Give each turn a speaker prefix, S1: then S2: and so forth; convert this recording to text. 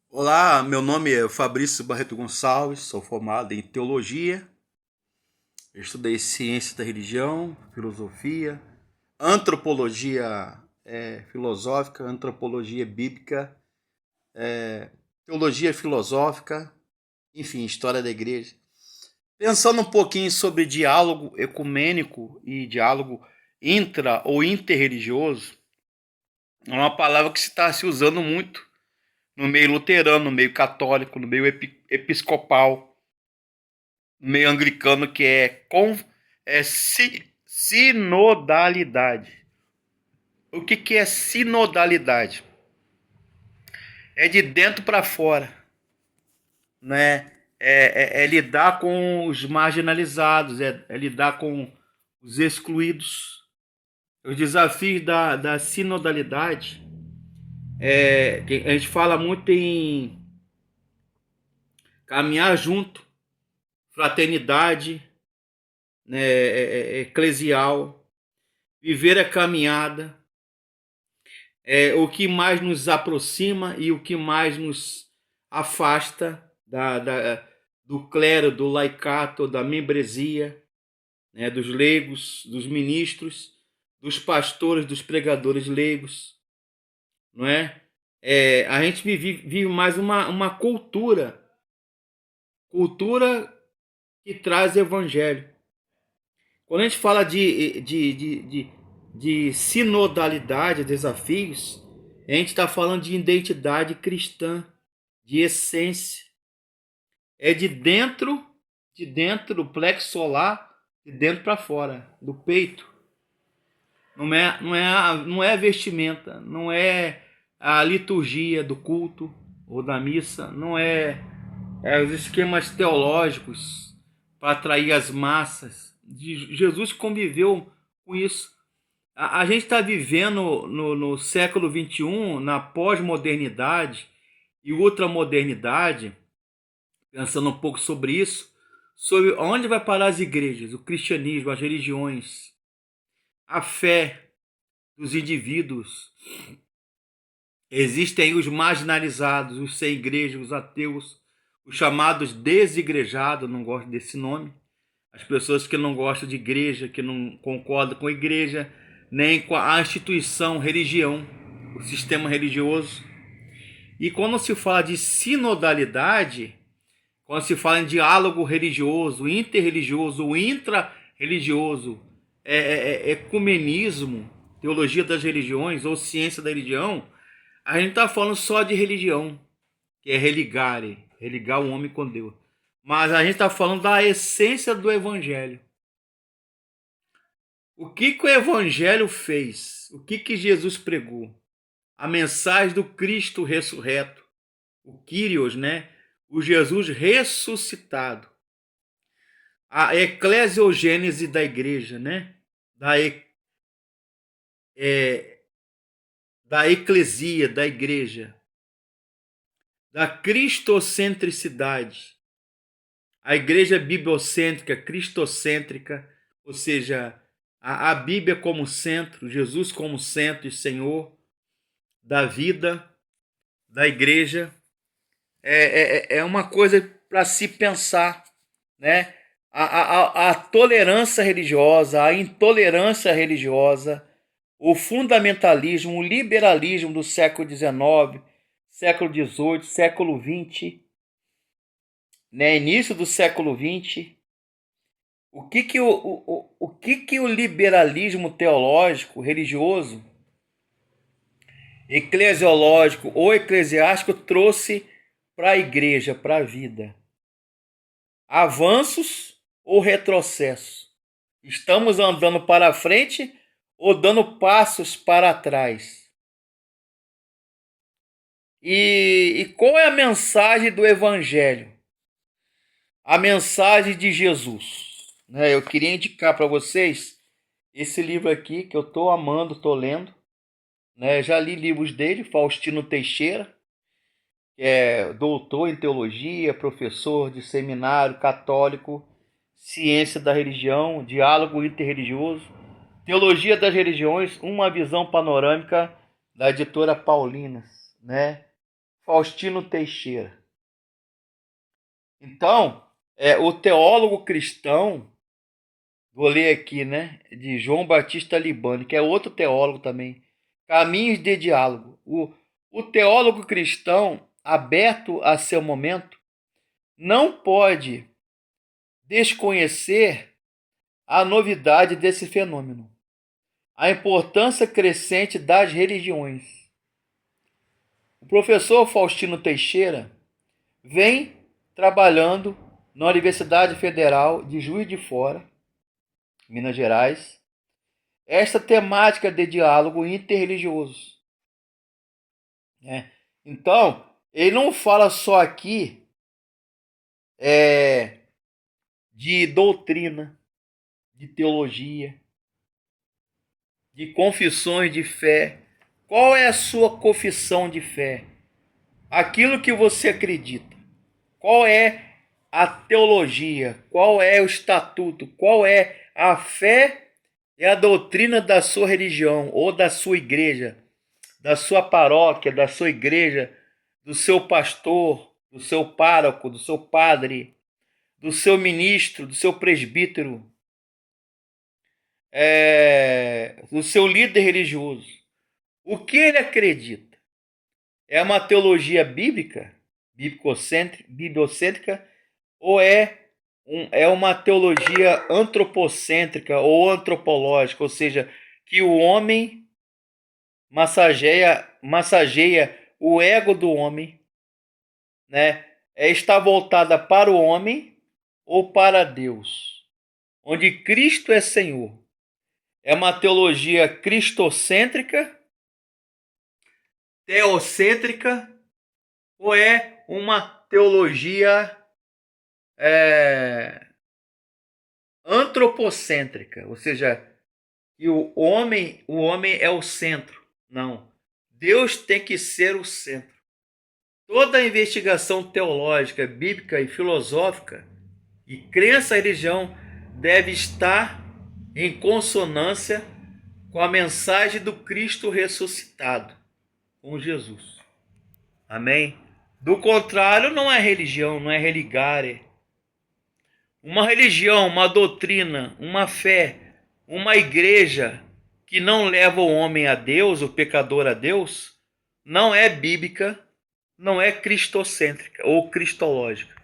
S1: Olá, meu nome é Fabrício Barreto Gonçalves, sou formado em teologia, eu estudei ciência da religião, filosofia, antropologia filosófica, antropologia bíblica, teologia filosófica, enfim, história da igreja. Pensando um pouquinho sobre diálogo ecumênico e diálogo intra ou interreligioso, é uma palavra que se está se usando muito no meio luterano, no meio católico, no meio episcopal, meio anglicano, que sinodalidade. O que é sinodalidade? É de dentro para fora, né? É lidar com os marginalizados, é lidar com os excluídos. Os desafios da sinodalidade, a gente fala muito em caminhar junto, fraternidade, né, eclesial, viver a caminhada, o que mais nos aproxima e o que mais nos afasta do clero, do laicato, da membresia, né, dos leigos, dos ministros, dos pastores, dos pregadores leigos, não é? A gente vive mais uma cultura que traz evangelho. Quando a gente fala de sinodalidade, desafios, a gente está falando de identidade cristã, de essência. É de dentro do plexo solar, de dentro para fora, do peito. Não é a vestimenta, não é a liturgia do culto ou da missa, não é os esquemas teológicos para atrair as massas. Jesus conviveu com isso. A gente está vivendo no século XXI, na pós-modernidade e ultramodernidade, pensando um pouco sobre isso, sobre onde vai parar as igrejas, o cristianismo, as religiões, a fé dos indivíduos. Existem os marginalizados, os sem igreja, os ateus, os chamados desigrejados, não gosto desse nome, as pessoas que não gostam de igreja, que não concordam com a igreja, nem com a instituição, religião, o sistema religioso. E quando se fala de sinodalidade, quando se fala em diálogo religioso, interreligioso, intra-religioso, ecumenismo, teologia das religiões ou ciência da religião, a gente está falando só de religião, que é religar o homem com Deus. Mas a gente está falando da essência do evangelho. O que o evangelho fez? O que Jesus pregou? A mensagem do Cristo ressurreto, o Kyrios, né? O Jesus ressuscitado. A eclesiogênese da igreja, né? É, da eclesia, da igreja. Da cristocentricidade. A igreja é bibliocêntrica, cristocêntrica, ou seja, a Bíblia como centro, Jesus como centro e Senhor da vida, da igreja. É uma coisa para se pensar, né? A tolerância religiosa, a intolerância religiosa, o fundamentalismo, o liberalismo do século XIX, século XVIII, século XX, né? Início do século XX. O que o liberalismo teológico, religioso, eclesiológico ou eclesiástico trouxe para a igreja, para a vida? Avanços ou retrocessos? Estamos andando para frente ou dando passos para trás? E qual é a mensagem do Evangelho? A mensagem de Jesus. Eu queria indicar para vocês esse livro aqui que eu estou amando, estou lendo. Já li livros dele, Faustino Teixeira, que é doutor em teologia, professor de seminário católico, ciência da religião, diálogo interreligioso, teologia das religiões, uma visão panorâmica, da editora Paulinas, né? Faustino Teixeira. Então, o teólogo cristão, vou ler aqui, né, de João Batista Libani, que é outro teólogo também, Caminhos de Diálogo. O teólogo cristão, aberto a seu momento, não pode desconhecer a novidade desse fenômeno, a importância crescente das religiões. O professor Faustino Teixeira vem trabalhando na Universidade Federal de Juiz de Fora, Minas Gerais, esta temática de diálogo interreligioso. Então, ele não fala só aqui de doutrina, de teologia, de confissões de fé. Qual é a sua confissão de fé? Aquilo que você acredita. Qual é a teologia? Qual é o estatuto? Qual é a fé e a doutrina da sua religião ou da sua igreja, da sua paróquia, da sua igreja, do seu pastor, do seu pároco, do seu padre, do seu ministro, do seu presbítero, do seu líder religioso? O que ele acredita? É uma teologia bíblica, bibliocêntrica, ou é uma teologia antropocêntrica ou antropológica, ou seja, que o homem massageia o ego do homem, né? Está voltada para o homem ou para Deus, onde Cristo é Senhor. É uma teologia cristocêntrica, teocêntrica, ou é uma teologia antropocêntrica, ou seja, que o homem é o centro? Não, Deus tem que ser o centro. Toda a investigação teológica, bíblica e filosófica e crença em religião deve estar em consonância com a mensagem do Cristo ressuscitado, com Jesus. Amém? Do contrário, não é religião, não é religare. Uma religião, uma doutrina, uma fé, uma igreja que não leva o homem a Deus, o pecador a Deus, não é bíblica, não é cristocêntrica ou cristológica.